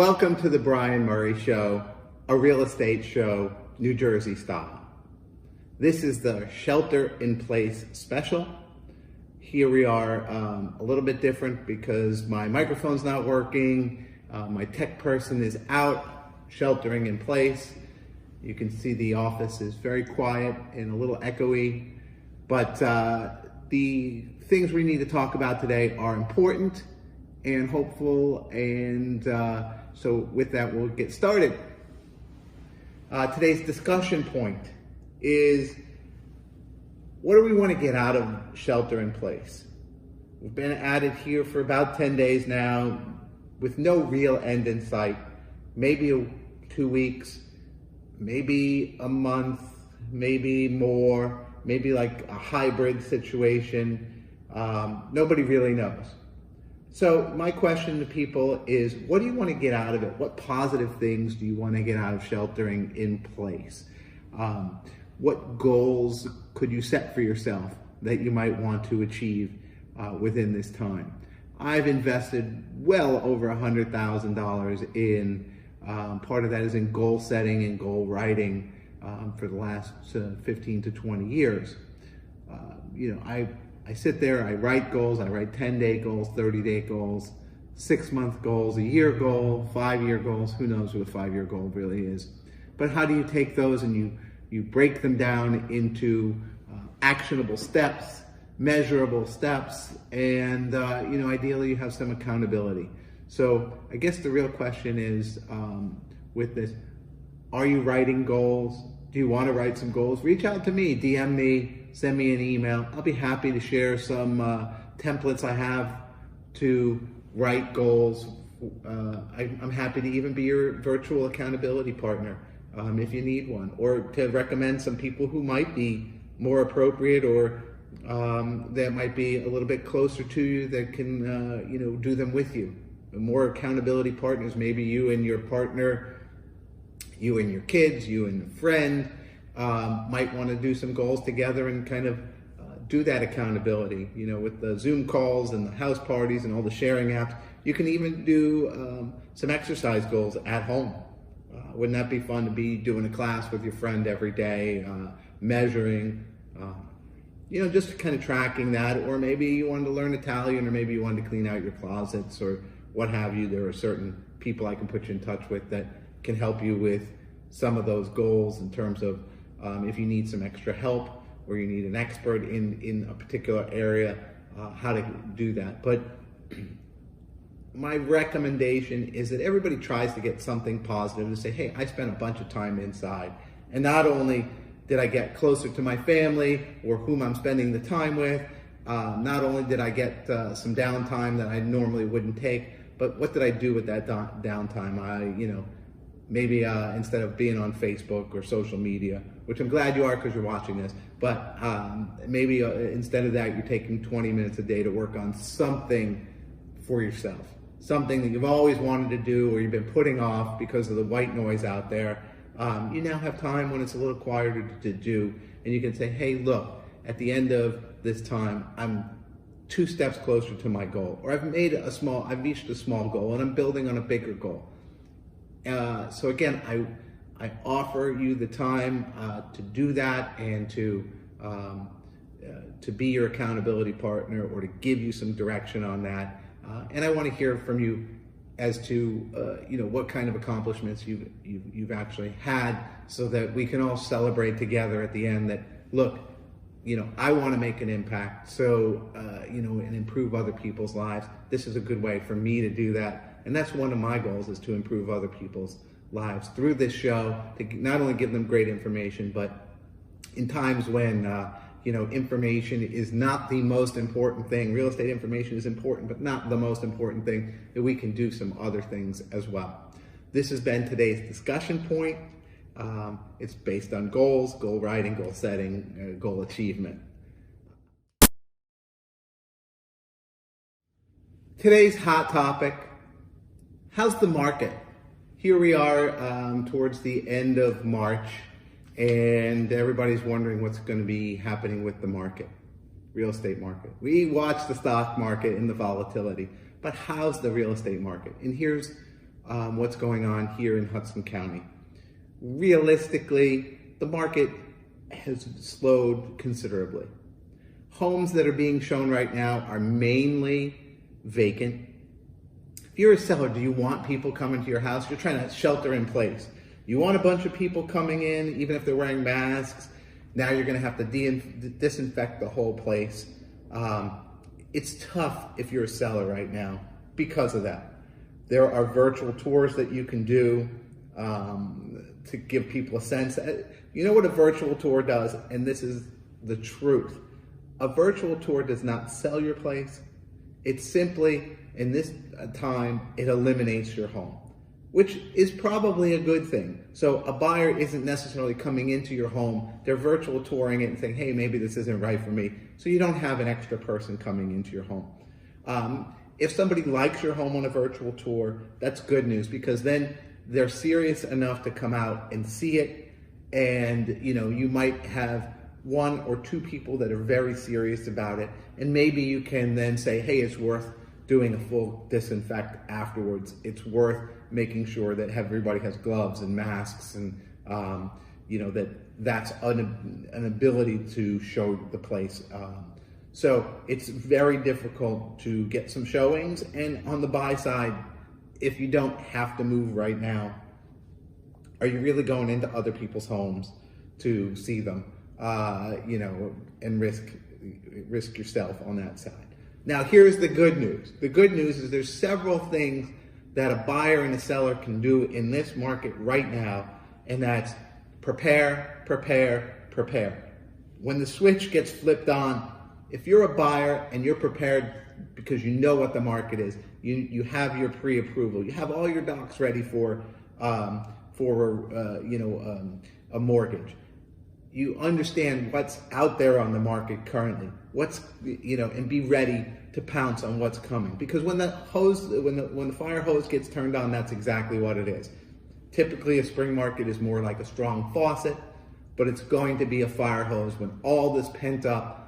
Welcome to the Brian Murray Show, a real estate show, New Jersey style. This is the Shelter in Place special. Here we are a little bit different because my microphone's not working. My tech person is out sheltering in place. You can see the office is very quiet and a little echoey, but the things we need to talk about today are important and hopeful, and so with that, we'll get started. Today's discussion point is, what do we want to get out of shelter in place? We've been at it here for about 10 days now with no real end in sight. Maybe 2 weeks, maybe a month, maybe more, maybe like a hybrid situation. Nobody really knows. So my question to people is, what do you want to get out of it? What positive things do you want to get out of sheltering in place? What goals could you set for yourself that you might want to achieve within this time? I've invested well over $100,000 in, part of that is in goal setting and goal writing for the last 15 to 20 years. I sit there, I write goals, I write 10-day goals, 30-day goals, 6-month goals, a year goal, 5-year goals. Who knows what a 5-year goal really is? But how do you take those and you break them down into actionable steps, measurable steps, and ideally you have some accountability. So I guess the real question is, with this, are you writing goals? Do you want to write some goals? Reach out to me, DM me, send me an email. I'll be happy to share some templates I have to write goals. I'm happy to even be your virtual accountability partner if you need one, or to recommend some people who might be more appropriate, or that might be a little bit closer to you that can do them with you. More accountability partners, maybe you and your partner, you and your kids, you and a friend might want to do some goals together and kind of do that accountability. With the Zoom calls and the house parties and all the sharing apps, you can even do some exercise goals at home. Wouldn't that be fun to be doing a class with your friend every day, measuring, just kind of tracking that? Or maybe you wanted to learn Italian, or maybe you wanted to clean out your closets or what have you. There are certain people I can put you in touch with that can help you with some of those goals in terms of if you need some extra help or you need an expert in a particular area, how to do that. But my recommendation is that everybody tries to get something positive to say, hey, I spent a bunch of time inside, and not only did I get closer to my family or whom I'm spending the time with, not only did I get some downtime that I normally wouldn't take, but what did I do with that downtime? Maybe instead of being on Facebook or social media, which I'm glad you are because you're watching this, but maybe instead of that, you're taking 20 minutes a day to work on something for yourself, something that you've always wanted to do or you've been putting off because of the white noise out there. You now have time when it's a little quieter to do, and you can say, hey, look, at the end of this time, I'm 2 steps closer to my goal, or I've reached a small goal and I'm building on a bigger goal. So again, I offer you the time to do that and to be your accountability partner, or to give you some direction on that. And I want to hear from you as to what kind of accomplishments you've actually had, so that we can all celebrate together at the end that, look, I want to make an impact, so and improve other people's lives. This is a good way for me to do that. And that's one of my goals, is to improve other people's lives through this show, to not only give them great information, but in times when, information is not the most important thing. Real estate information is important, but not the most important thing, that we can do some other things as well. This has been today's discussion point. It's based on goals, goal writing, goal setting, goal achievement. Today's hot topic: how's the market? Here we are towards the end of March, and everybody's wondering what's going to be happening with the market, real estate market. We watch the stock market and the volatility, but how's the real estate market? And here's what's going on here in Hudson County. Realistically, the market has slowed considerably. Homes that are being shown right now are mainly vacant. If you're a seller, do you want people coming to your house? You're trying to shelter in place. You want a bunch of people coming in, even if they're wearing masks. Now you're going to have to disinfect the whole place. It's tough if you're a seller right now because of that. There are virtual tours that you can do to give people a sense. You know what a virtual tour does, and this is the truth. A virtual tour does not sell your place. It simply, in this time, it eliminates your home, which is probably a good thing. So a buyer isn't necessarily coming into your home. They're virtual touring it and saying, hey, maybe this isn't right for me. So you don't have an extra person coming into your home. If somebody likes your home on a virtual tour, that's good news, because then they're serious enough to come out and see it. And you might have one or two people that are very serious about it. And maybe you can then say, hey, it's worth doing a full disinfect afterwards. It's worth making sure that everybody has gloves and masks, and that's an ability to show the place. So it's very difficult to get some showings. And on the buy side, if you don't have to move right now, are you really going into other people's homes to see them, and risk yourself on that side? Now, here's the good news. The good news is there's several things that a buyer and a seller can do in this market right now, and that's prepare, prepare, prepare. When the switch gets flipped on, if you're a buyer and you're prepared because you know what the market is, you have your pre-approval, you have all your docs ready for a mortgage. You understand what's out there on the market currently, and be ready to pounce on what's coming. Because when the fire hose gets turned on, that's exactly what it is. Typically, a spring market is more like a strong faucet, but it's going to be a fire hose when all this pent up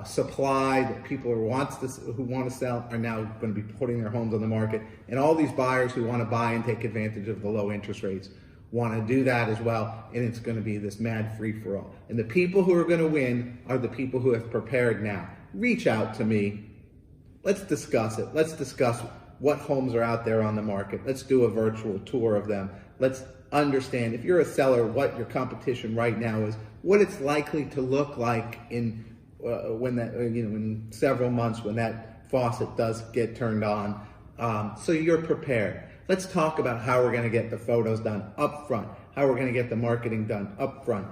supply that people who want to sell are now going to be putting their homes on the market, and all these buyers who want to buy and take advantage of the low interest rates want to do that as well, and it's going to be this mad free-for-all. And the people who are going to win are the people who have prepared now. Reach out to me. Let's discuss it. Let's discuss what homes are out there on the market. Let's do a virtual tour of them. Let's understand, if you're a seller, what your competition right now is, what it's likely to look like in several months when that faucet does get turned on, so you're prepared. Let's talk about how we're going to get the photos done up front, how we're going to get the marketing done up front.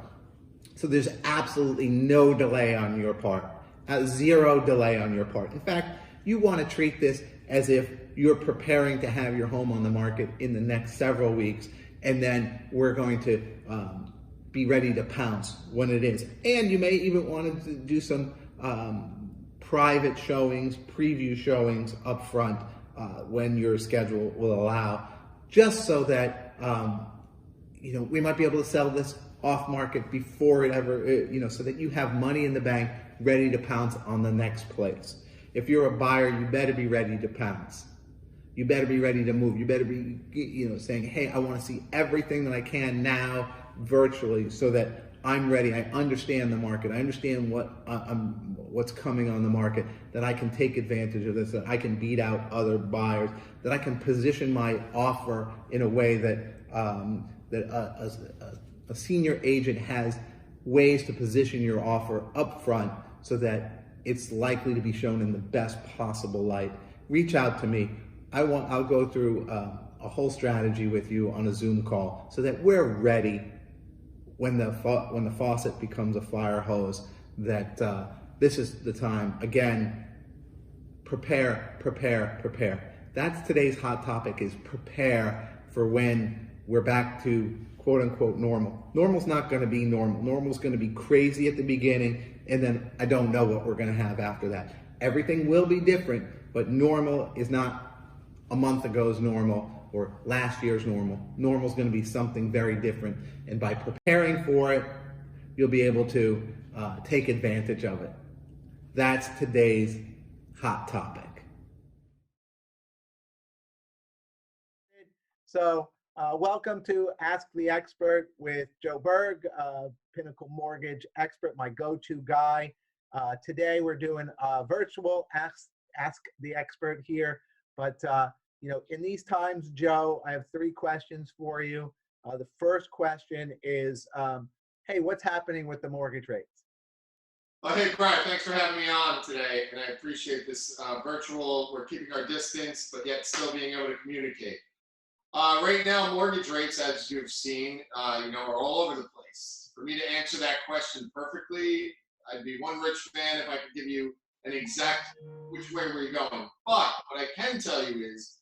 So there's absolutely no delay on your part, zero delay on your part. In fact, you want to treat this as if you're preparing to have your home on the market in the next several weeks, and then we're going to be ready to pounce when it is. And you may even want to do some private showings, preview showings up front when your schedule will allow, just so that we might be able to sell this off market before it ever, so that you have money in the bank ready to pounce on the next place. If you're a buyer, you better be ready to pounce. You better be ready to move. You better be, saying, hey, I want to see everything that I can now virtually, so that I'm ready. I understand the market. I understand what's coming on the market, that I can take advantage of this, that I can beat out other buyers, that I can position my offer in a way that a senior agent has ways to position your offer up front so that it's likely to be shown in the best possible light. Reach out to me. I'll go through a whole strategy with you on a Zoom call so that we're ready when the faucet becomes a fire hose, that this is the time. Again, prepare, prepare, prepare. That's today's hot topic, is prepare for when we're back to quote unquote normal. Normal's not going to be normal. Normal's going to be crazy at the beginning, and then I don't know what we're going to have after that. Everything will be different, but normal is not a month ago's normal or last year's normal. Normal's going to be something very different, and by preparing for it, you'll be able to take advantage of it. That's today's hot topic. So welcome to Ask the Expert with Joe Berg, Pinnacle Mortgage Expert, my go-to guy. Today we're doing virtual Ask the Expert here. But, in these times, Joe, I have 3 questions for you. The first question is, hey, what's happening with the mortgage rates? Hey, Brian, thanks for having me on today, and I appreciate this virtual. We're keeping our distance, but yet still being able to communicate. Right now, mortgage rates, as you've seen, are all over the place. For me to answer that question perfectly, I'd be one rich man if I could give you an exact which way we're going. But what I can tell you is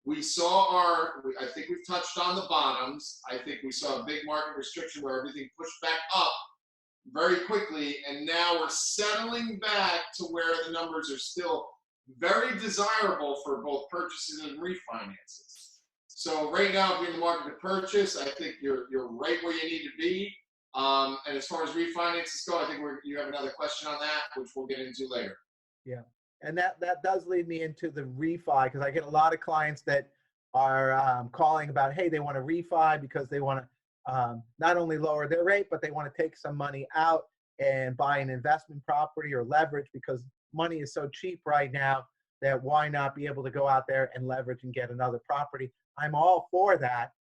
I think we've touched on the bottoms. I think we saw a big market restriction where everything pushed back up very quickly, and now we're settling back to where the numbers are still very desirable for both purchases and refinances. So right now, if you're in the market to purchase, I think you're right where you need to be. And as far as refinances go, I think you have another question on that, which we'll get into later. Yeah. And that does lead me into the refi, because I get a lot of clients that are calling about, hey, they want to refi because they want to not only lower their rate, but they want to take some money out and buy an investment property or leverage, because money is so cheap right now that why not be able to go out there and leverage and get another property? I'm all for that,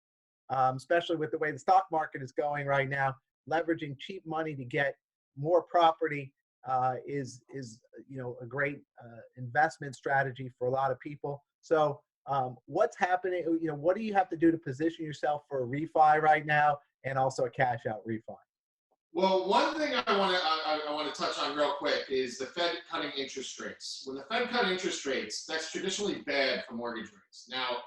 especially with the way the stock market is going right now. Leveraging cheap money to get more property is a great investment strategy for a lot of people. So what's happening? What do you have to do to position yourself for a refi right now, and also a cash out refi? Well, one thing I want to touch on real quick is the Fed cutting interest rates. When the Fed cut interest rates, that's traditionally bad for mortgage rates. Now,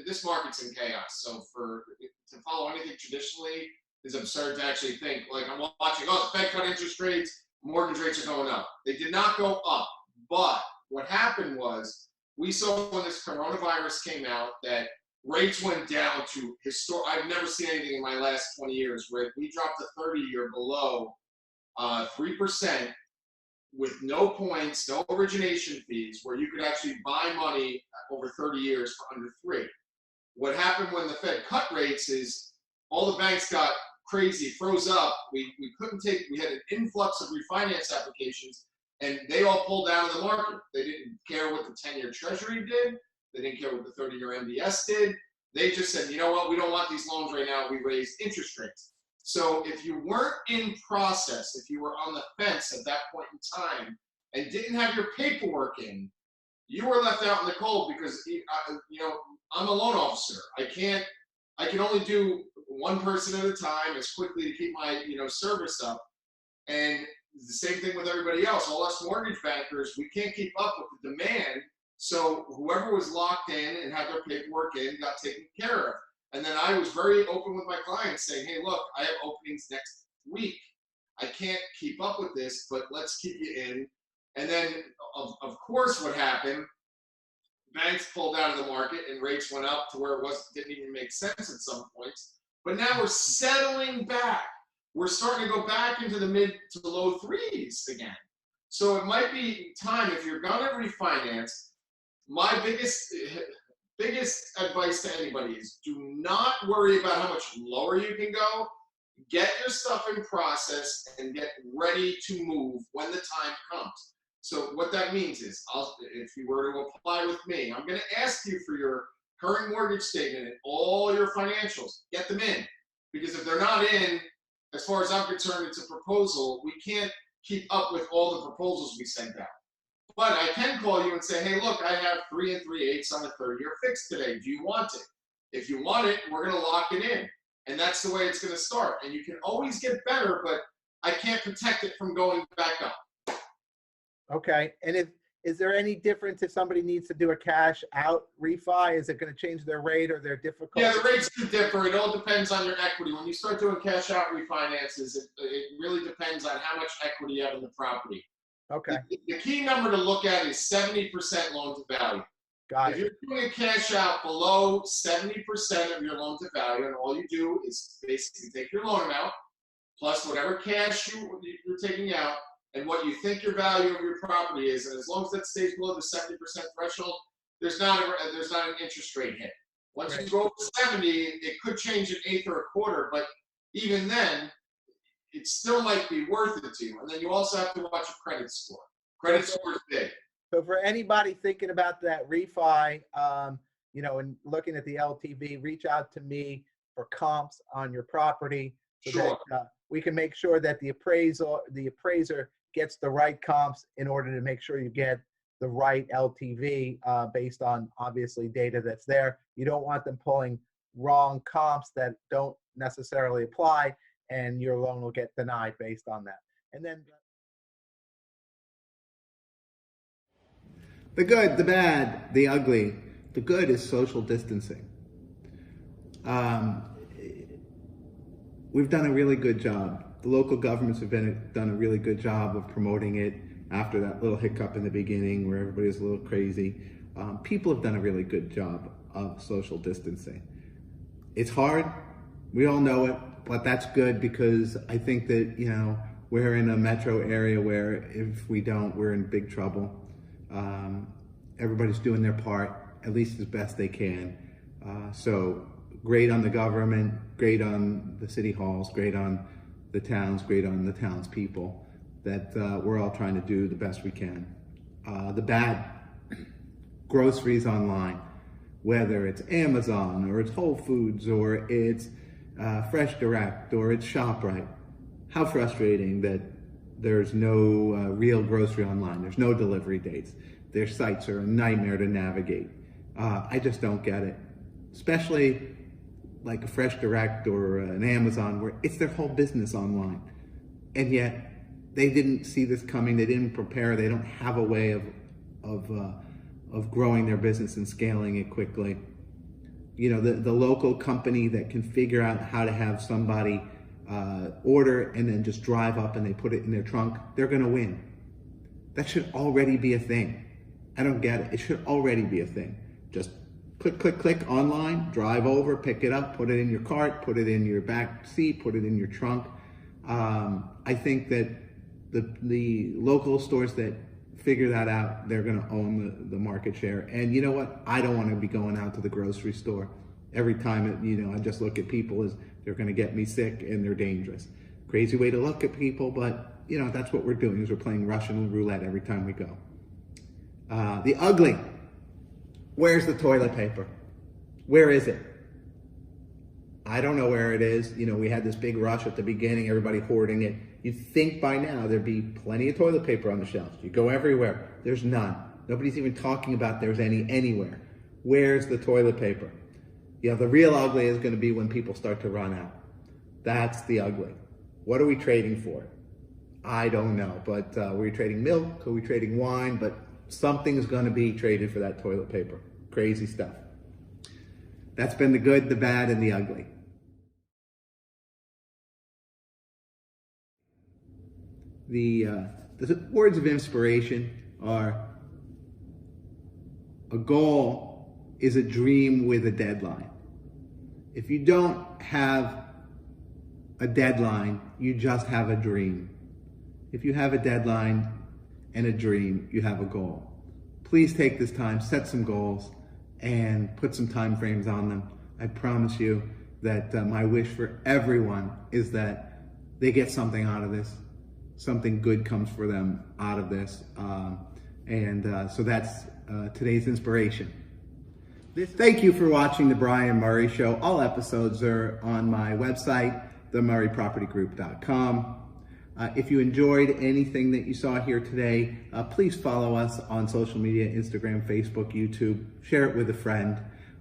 this market's in chaos, so to follow anything traditionally is absurd to actually think. Like, I'm watching, the Fed cut interest rates, mortgage rates are going up. They did not go up, but what happened was we saw when this coronavirus came out that rates went down to I've never seen anything in my last 20 years where we dropped a 30-year below 3% with no points, no origination fees, where you could actually buy money over 30 years for under 3. What happened when the Fed cut rates is all the banks got crazy, froze up. We had an influx of refinance applications, and they all pulled out of the market. They didn't care what the 10-year Treasury did. They didn't care what the 30-year MBS did. They just said, you know what, we don't want these loans right now. We raised interest rates. So if you weren't in process, if you were on the fence at that point in time and didn't have your paperwork in, you were left out in the cold because, I'm a loan officer. I can only do one person at a time as quickly to keep my, service up. And the same thing with everybody else. All us mortgage bankers, we can't keep up with the demand. So whoever was locked in and had their paperwork in got taken care of. And then I was very open with my clients saying, hey, look, I have openings next week. I can't keep up with this, but let's keep you in. And then, of course, what happened, banks pulled out of the market and rates went up to where it didn't even make sense at some points. But now we're settling back. We're starting to go back into the mid to low 3s again. So it might be time, if you're going to refinance, my biggest advice to anybody is do not worry about how much lower you can go. Get your stuff in process and get ready to move when the time comes. So what that means is, if you were to apply with me, I'm going to ask you for your current mortgage statement and all your financials. Get them in. Because if they're not in, as far as I'm concerned, it's a proposal. We can't keep up with all the proposals we send out. But I can call you and say, hey, look, I have 3 3/8 on a 30-year fix today. Do you want it? If you want it, we're going to lock it in. And that's the way it's going to start. And you can always get better, but I can't protect it from going back up. Okay. And is there any difference if somebody needs to do a cash out refi? Is it going to change their rate or their difficulty? Yeah, the rates do differ. It all depends on your equity. When you start doing cash out refinances, it really depends on how much equity you have in the property. Okay. The key number to look at is 70% loan to value. Got it. If you're doing a cash out below 70% of your loan to value, and all you do is basically take your loan amount plus whatever cash you're taking out and what you think your value of your property is, and as long as that stays below the 70% threshold, there's not an interest rate hit. Once Right. you go over 70, it could change an eighth or a quarter, but even then, it still might be worth it to you. And then you also have to watch your credit score. Credit score is big. So for anybody thinking about that refi, and looking at the LTV, reach out to me for comps on your property so Sure. that we can make sure that the appraiser gets the right comps in order to make sure you get the right LTV based on obviously data that's there. You don't want them pulling wrong comps that don't necessarily apply, and your loan will get denied based on that. And then The good, the bad, the ugly. The good is social distancing. We've done a really good job. The local governments have done a really good job of promoting it after that little hiccup in the beginning where everybody was a little crazy. People have done a really good job of social distancing. It's hard. We all know it, but that's good because I think that, we're in a metro area where if we don't, we're in big trouble. Everybody's doing their part, at least as best they can. So great on the government, great on the city halls, great on the towns, great on the townspeople, that we're all trying to do the best we can. The bad, groceries online, whether it's Amazon or it's Whole Foods or it's Fresh Direct or it's ShopRite. How frustrating that there's no real grocery online. There's no delivery dates. Their sites are a nightmare to navigate. I just don't get it. Especially like a Fresh Direct or an Amazon where it's their whole business online. And yet they didn't see this coming. They didn't prepare. They don't have a way of growing their business and scaling it quickly. The local company that can figure out how to have somebody order and then just drive up and they put it in their trunk, they're going to win. That should already be a thing. I don't get it. It should already be a thing. Just click online, drive over, pick it up, put it in your cart, put it in your back seat, put it in your trunk. I think that the local stores that figure that out, they're going to own the market share. And you know what? I don't want to be going out to the grocery store every time. I just look at people as they're going to get me sick and they're dangerous. Crazy way to look at people, but that's what we're doing, is we're playing Russian roulette every time we go. The ugly. Where's the toilet paper? Where is it? I don't know where it is. We had this big rush at the beginning, everybody hoarding it. You'd think by now there'd be plenty of toilet paper on the shelves. You go everywhere, there's none. Nobody's even talking about there's any anywhere. Where's the toilet paper? The real ugly is going to be when people start to run out. That's the ugly. What are we trading for? I don't know, but we're trading milk, are we trading wine, but something's going to be traded for that toilet paper. Crazy stuff. That's been the good, the bad, and the ugly. The words of inspiration are: a goal is a dream with a deadline. If you don't have a deadline, you just have a dream. If you have a deadline and a dream, you have a goal. Please take this time, set some goals, and put some time frames on them. I promise you that my wish for everyone is that they get something out of this. Something good comes for them out of this. So that's today's inspiration. Thank you for watching The Brian Murray Show. All episodes are on my website, themurraypropertygroup.com. If you enjoyed anything that you saw here today, please follow us on social media, Instagram, Facebook, YouTube. Share it with a friend.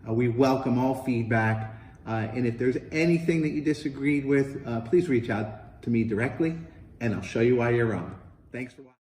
We welcome all feedback. And if there's anything that you disagreed with, please reach out to me directly, and I'll show you why you're wrong. Thanks for watching.